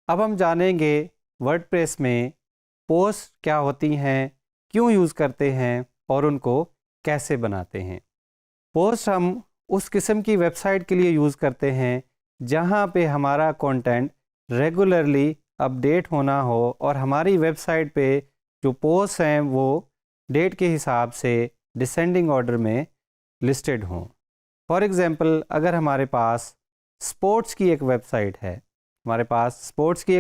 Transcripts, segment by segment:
अब हम जानेंगे वर्डप्रेस में पोस्ट क्या होती हैं, क्यों यूज़ करते हैं और उनको कैसे बनाते हैं। पोस्ट हम उस किस्म की वेबसाइट के लिए यूज़ करते हैं जहां पे हमारा कंटेंट रेगुलरली अपडेट होना हो और हमारी वेबसाइट पे जो पोस्ट हैं वो डेट के हिसाब से डिसेंडिंग ऑर्डर में लिस्टेड हों। फॉर एग्ज़ाम्पल, अगर हमारे पास स्पोर्ट्स की एक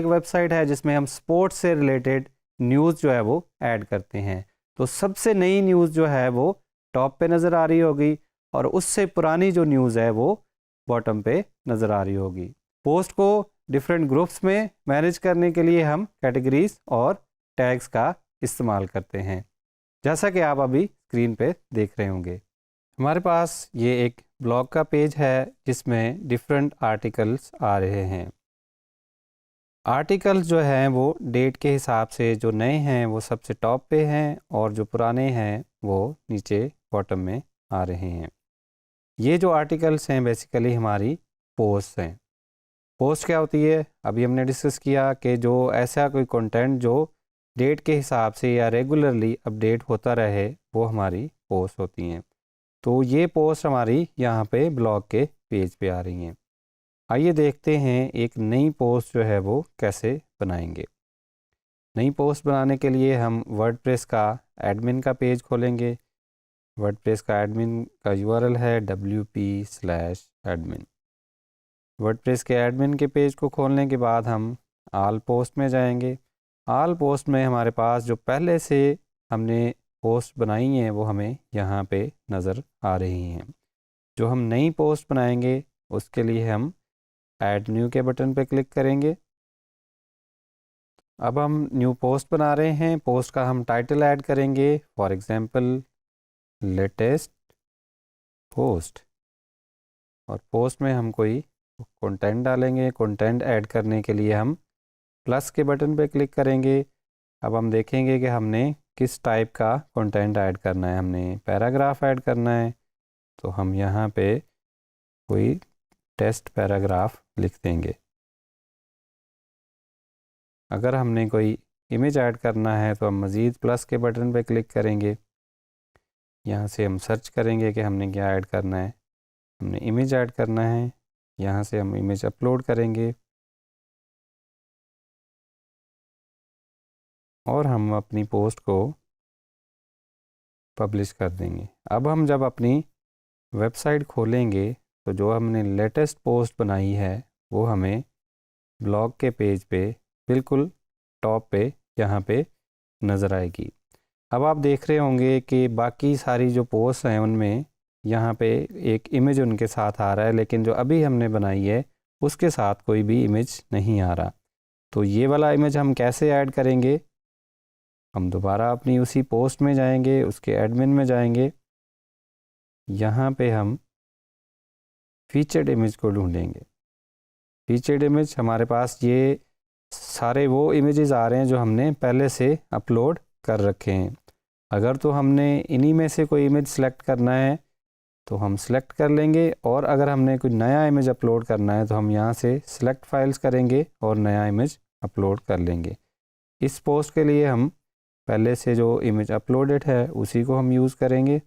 वेबसाइट है, जिसमें हम स्पोर्ट्स से रिलेटेड न्यूज़ जो है वो ऐड करते हैं, तो सबसे नई न्यूज़ जो है वो टॉप पे नज़र आ रही होगी और उससे पुरानी जो न्यूज़ है वो बॉटम पे नज़र आ रही होगी। पोस्ट को डिफरेंट ग्रुप्स में मैनेज करने के लिए हम कैटेगरीज और टैग्स का इस्तेमाल करते हैं, जैसा कि आप अभी स्क्रीन पे देख रहे होंगे। हमारे पास ये एक ब्लॉग का पेज है जिसमें डिफरेंट आर्टिकल्स आ रहे हैं। आर्टिकल्स जो हैं वो डेट के हिसाब से जो नए हैं वो सबसे टॉप पे हैं और जो पुराने हैं वो नीचे बॉटम में आ रहे हैं। ये जो आर्टिकल्स हैं बेसिकली हमारी पोस्ट हैं। पोस्ट क्या होती है, अभी हमने डिस्कस किया कि जो ऐसा कोई कंटेंट जो डेट के हिसाब से या रेगुलरली अपडेट होता रहे वो हमारी पोस्ट होती हैं। तो ये पोस्ट हमारी यहाँ पे ब्लॉग के पेज पे आ रही हैं। आइए देखते हैं एक नई पोस्ट जो है वो कैसे बनाएंगे। नई पोस्ट बनाने के लिए हम वर्डप्रेस का एडमिन का पेज खोलेंगे। वर्डप्रेस का एडमिन का यूआरएल है wp/admin। वर्डप्रेस के एडमिन के पेज को खोलने के बाद हम आल पोस्ट में जाएंगे। आल पोस्ट में हमारे पास जो पहले से हमने पोस्ट बनाई हैं वो हमें यहाँ पे नज़र आ रही हैं। जो हम नई पोस्ट बनाएंगे उसके लिए हम ऐड न्यू के बटन पर क्लिक करेंगे। अब हम न्यू पोस्ट बना रहे हैं। पोस्ट का हम टाइटल ऐड करेंगे, फॉर एग्जांपल लेटेस्ट पोस्ट, और पोस्ट में हम कोई कंटेंट डालेंगे। कंटेंट ऐड करने के लिए हम प्लस के बटन पर क्लिक करेंगे। अब हम देखेंगे कि हमने किस टाइप का कंटेंट ऐड करना है। हमने पैराग्राफ ऐड करना है तो हम यहाँ पे कोई टेस्ट पैराग्राफ लिख देंगे। अगर हमने कोई इमेज ऐड करना है तो हम मज़ीद प्लस के बटन पर क्लिक करेंगे। यहाँ से हम सर्च करेंगे कि हमने क्या ऐड करना है। हमने इमेज ऐड करना है, यहाँ से हम इमेज अपलोड करेंगे और हम अपनी पोस्ट को पब्लिश कर देंगे। अब हम जब अपनी वेबसाइट खोलेंगे तो जो हमने लेटेस्ट पोस्ट बनाई है वो हमें ब्लॉग के पेज पे बिल्कुल टॉप पे यहाँ पे नज़र आएगी। अब आप देख रहे होंगे कि बाकी सारी जो पोस्ट हैं उनमें यहाँ पे एक इमेज उनके साथ आ रहा है, लेकिन जो अभी हमने बनाई है उसके साथ कोई भी इमेज नहीं आ रहा। तो ये वाला इमेज हम कैसे ऐड करेंगे? हम दोबारा अपनी उसी पोस्ट में जाएंगे, उसके एडमिन में जाएंगे। यहाँ पे हम फीचर्ड इमेज को ढूंढेंगे। फीचर्ड इमेज हमारे पास ये सारे वो इमेजेस आ रहे हैं जो हमने पहले से अपलोड कर रखे हैं। अगर तो हमने इन्हीं में से कोई इमेज सेलेक्ट करना है तो हम सेलेक्ट कर लेंगे, और अगर हमने कोई नया इमेज अपलोड करना है तो हम यहाँ से सेलेक्ट फाइल्स करेंगे और नया इमेज अपलोड कर लेंगे। इस पोस्ट के लिए हम पहले से जो इमेज अपलोडेड है उसी को हम यूज़ करेंगे।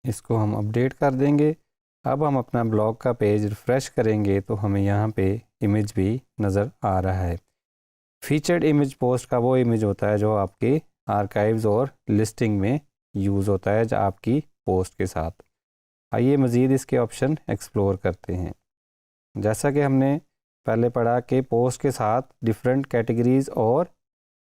इसको हम अपडेट कर देंगे। अब हम अपना ब्लॉग का पेज रिफ़्रेश करेंगे तो हमें यहाँ पे इमेज भी नज़र आ रहा है। फीचर्ड इमेज पोस्ट का वो इमेज होता है जो आपके आर्काइव्स और लिस्टिंग में यूज़ होता है जो आपकी पोस्ट के साथ। आइए मज़ीद इसके ऑप्शन एक्सप्लोर करते हैं। जैसा कि हमने पहले पढ़ा कि पोस्ट के साथ डिफरेंट कैटेगरीज़ और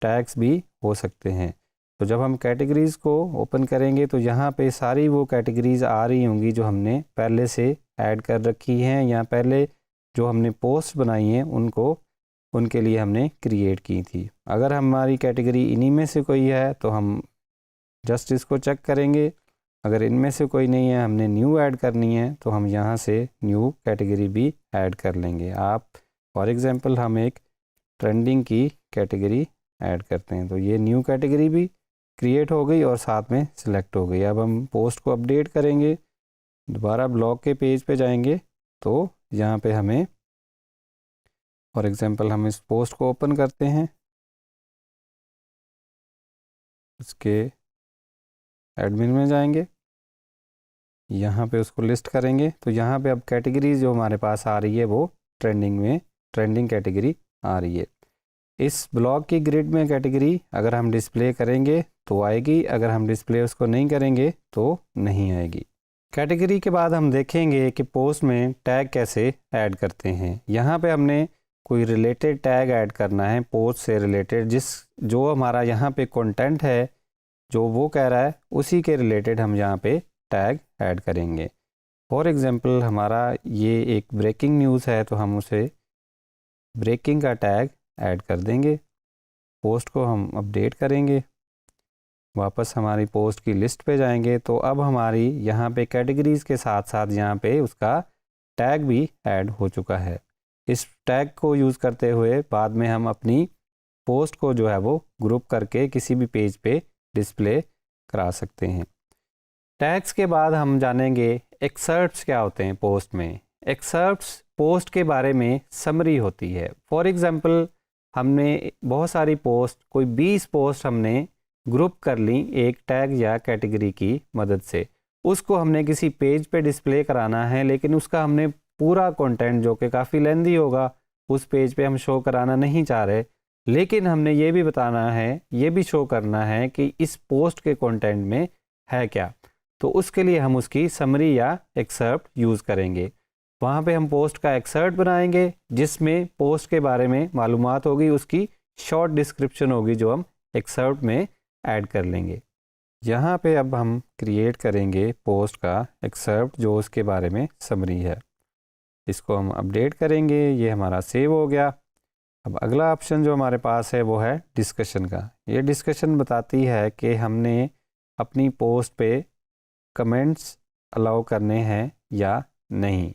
टैग्स भी हो सकते हैं। तो जब हम कैटेगरीज़ को ओपन करेंगे तो यहाँ पे सारी वो कैटेगरीज़ आ रही होंगी जो हमने पहले से ऐड कर रखी हैं या पहले जो हमने पोस्ट बनाई हैं उनके लिए हमने क्रिएट की थी। अगर हमारी कैटेगरी इन्हीं में से कोई है तो हम जस्ट इसको चेक करेंगे। अगर इनमें से कोई नहीं है, हमने न्यू ऐड करनी है, तो हम यहाँ से न्यू कैटेगरी भी ऐड कर लेंगे। आप फॉर एग्ज़ाम्पल हम एक ट्रेंडिंग की कैटेगरी ऐड करते हैं तो ये न्यू कैटेगरी भी क्रिएट हो गई और साथ में सिलेक्ट हो गई। अब हम पोस्ट को अपडेट करेंगे, दोबारा ब्लॉग के पेज पे जाएंगे तो यहाँ पे हमें फॉर एग्जांपल हम इस पोस्ट को ओपन करते हैं, इसके एडमिन में जाएंगे, यहाँ पे उसको लिस्ट करेंगे। तो यहाँ पे अब कैटेगरी जो हमारे पास आ रही है वो ट्रेंडिंग कैटेगरी आ रही है। इस ब्लॉग की ग्रिड में कैटेगरी अगर हम डिस्प्ले करेंगे तो आएगी, अगर हम डिस्प्ले उसको नहीं करेंगे तो नहीं आएगी। कैटेगरी के बाद हम देखेंगे कि पोस्ट में टैग कैसे ऐड करते हैं। यहाँ पे हमने कोई रिलेटेड टैग ऐड करना है पोस्ट से रिलेटेड, जो हमारा यहाँ पे कंटेंट है जो वो कह रहा है उसी के रिलेटेड हम यहाँ पे टैग ऐड करेंगे। फॉर एग्जांपल हमारा ये एक ब्रेकिंग न्यूज़ है तो हम उसे ब्रेकिंग का टैग ऐड कर देंगे। पोस्ट को हम अपडेट करेंगे, वापस हमारी पोस्ट की लिस्ट पे जाएंगे तो अब हमारी यहाँ पे कैटेगरीज़ के साथ साथ यहाँ पे उसका टैग भी ऐड हो चुका है। इस टैग को यूज़ करते हुए बाद में हम अपनी पोस्ट को जो है वो ग्रुप करके किसी भी पेज पे डिस्प्ले करा सकते हैं। टैग्स के बाद हम जानेंगे एक्सर्प्ट्स क्या होते हैं पोस्ट में। एक्सर्प्ट्स पोस्ट के बारे में समरी होती है। फॉर एग्जांपल हमने बहुत सारी पोस्ट, कोई 20 पोस्ट हमने ग्रुप कर ली एक टैग या कैटेगरी की मदद से। उसको हमने किसी पेज पे डिस्प्ले कराना है, लेकिन उसका हमने पूरा कंटेंट जो कि काफ़ी लेंदी होगा उस पेज पे हम शो कराना नहीं चाह रहे, लेकिन हमने ये भी बताना है, ये भी शो करना है कि इस पोस्ट के कंटेंट में है क्या। तो उसके लिए हम उसकी समरी या एक्सर्प्ट यूज़ करेंगे। वहाँ पे हम पोस्ट का एक्सर्प्ट बनाएंगे जिसमें पोस्ट के बारे में मालूमात होगी, उसकी शॉर्ट डिस्क्रिप्शन होगी जो हम एक्सर्प्ट में ऐड कर लेंगे। यहाँ पे अब हम क्रिएट करेंगे पोस्ट का एक्सर्प्ट जो उसके बारे में समरी है। इसको हम अपडेट करेंगे, ये हमारा सेव हो गया। अब अगला ऑप्शन जो हमारे पास है वो है डिस्कशन का। ये डिस्कशन बताती है कि हमने अपनी पोस्ट पे कमेंट्स अलाउ करने हैं या नहीं।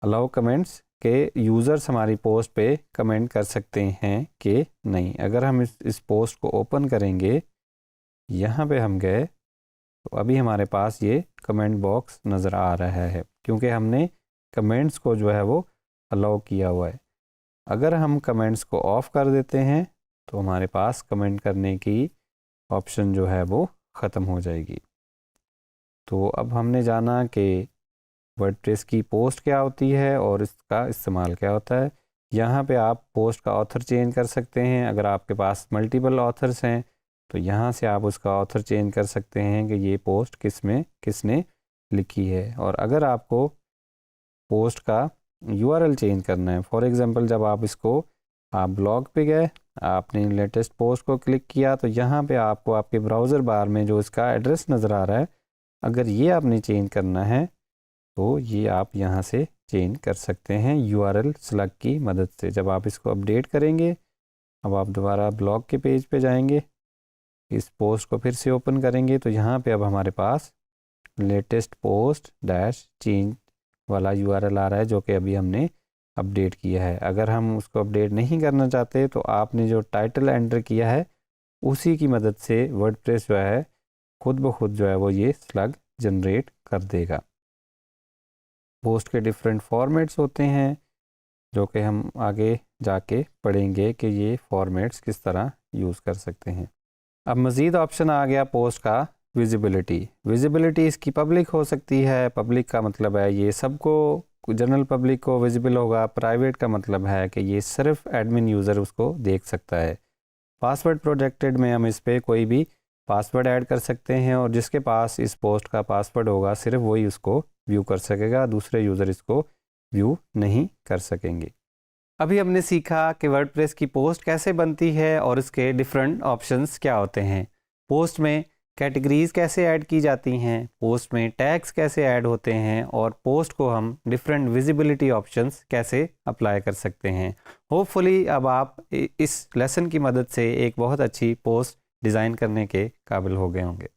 अलाउ कमेंट्स के यूज़र्स हमारी पोस्ट पे कमेंट कर सकते हैं कि नहीं। अगर हम इस पोस्ट को ओपन करेंगे, यहाँ पे हम गए तो अभी हमारे पास ये कमेंट बॉक्स नज़र आ रहा है क्योंकि हमने कमेंट्स को जो है वो अलाउ किया हुआ है। अगर हम कमेंट्स को ऑफ़ कर देते हैं तो हमारे पास कमेंट करने की ऑप्शन जो है वो ख़त्म हो जाएगी। तो अब हमने जाना कि वर्डप्रेस की पोस्ट क्या होती है और इसका इस्तेमाल क्या होता है। यहाँ पे आप पोस्ट का ऑथर चेंज कर सकते हैं। अगर आपके पास मल्टीपल ऑथर्स हैं तो यहाँ से आप उसका ऑथर चेंज कर सकते हैं कि ये पोस्ट किसने लिखी है। और अगर आपको पोस्ट का URL चेंज करना है, फॉर एग्ज़ाम्पल जब आप ब्लॉग पे गए, आपने लेटेस्ट पोस्ट को क्लिक किया तो यहाँ पे आपको आपके ब्राउज़र बार में जो इसका एड्रेस नज़र आ रहा है, अगर ये आपने चेंज करना है तो ये आप यहाँ से चेंज कर सकते हैं URL स्लग की मदद से। जब आप इसको अपडेट करेंगे, अब आप दोबारा ब्लॉग के पेज पे जाएंगे, इस पोस्ट को फिर से ओपन करेंगे तो यहाँ पे अब हमारे पास लेटेस्ट पोस्ट डैश चेंज वाला URL आ रहा है जो कि अभी हमने अपडेट किया है। अगर हम उसको अपडेट नहीं करना चाहते तो आपने जो टाइटल एंटर किया है उसी की मदद से वर्डप्रेस जो है खुद ब खुद जो है वो ये स्लग जनरेट कर देगा। पोस्ट के डिफरेंट फॉर्मेट्स होते हैं जो कि हम आगे जाके पढ़ेंगे कि ये फॉर्मेट्स किस तरह यूज़ कर सकते हैं। अब मज़ीद ऑप्शन आ गया पोस्ट का विजिबिलिटी इसकी पब्लिक हो सकती है। पब्लिक का मतलब है ये सबको, जनरल पब्लिक को विजिबल होगा। प्राइवेट का मतलब है कि ये सिर्फ एडमिन यूज़र उसको देख सकता है। पासवर्ड प्रोटेक्टेड में हम इस पर कोई भी पासवर्ड ऐड कर सकते हैं और जिसके पास इस पोस्ट का पासवर्ड होगा सिर्फ वही उसको व्यू कर सकेगा, दूसरे यूज़र इसको व्यू नहीं कर सकेंगे। अभी हमने सीखा कि वर्डप्रेस की पोस्ट कैसे बनती है और इसके डिफरेंट ऑप्शंस क्या होते हैं। पोस्ट में कैटेगरीज़ कैसे ऐड की जाती हैं, पोस्ट में टैग्स कैसे ऐड होते हैं और पोस्ट को हम डिफरेंट विजिबिलिटी ऑप्शंस कैसे अप्लाई कर सकते हैं। होपफुली अब आप इस लेसन की मदद से एक बहुत अच्छी पोस्ट डिज़ाइन करने के काबिल हो गए होंगे।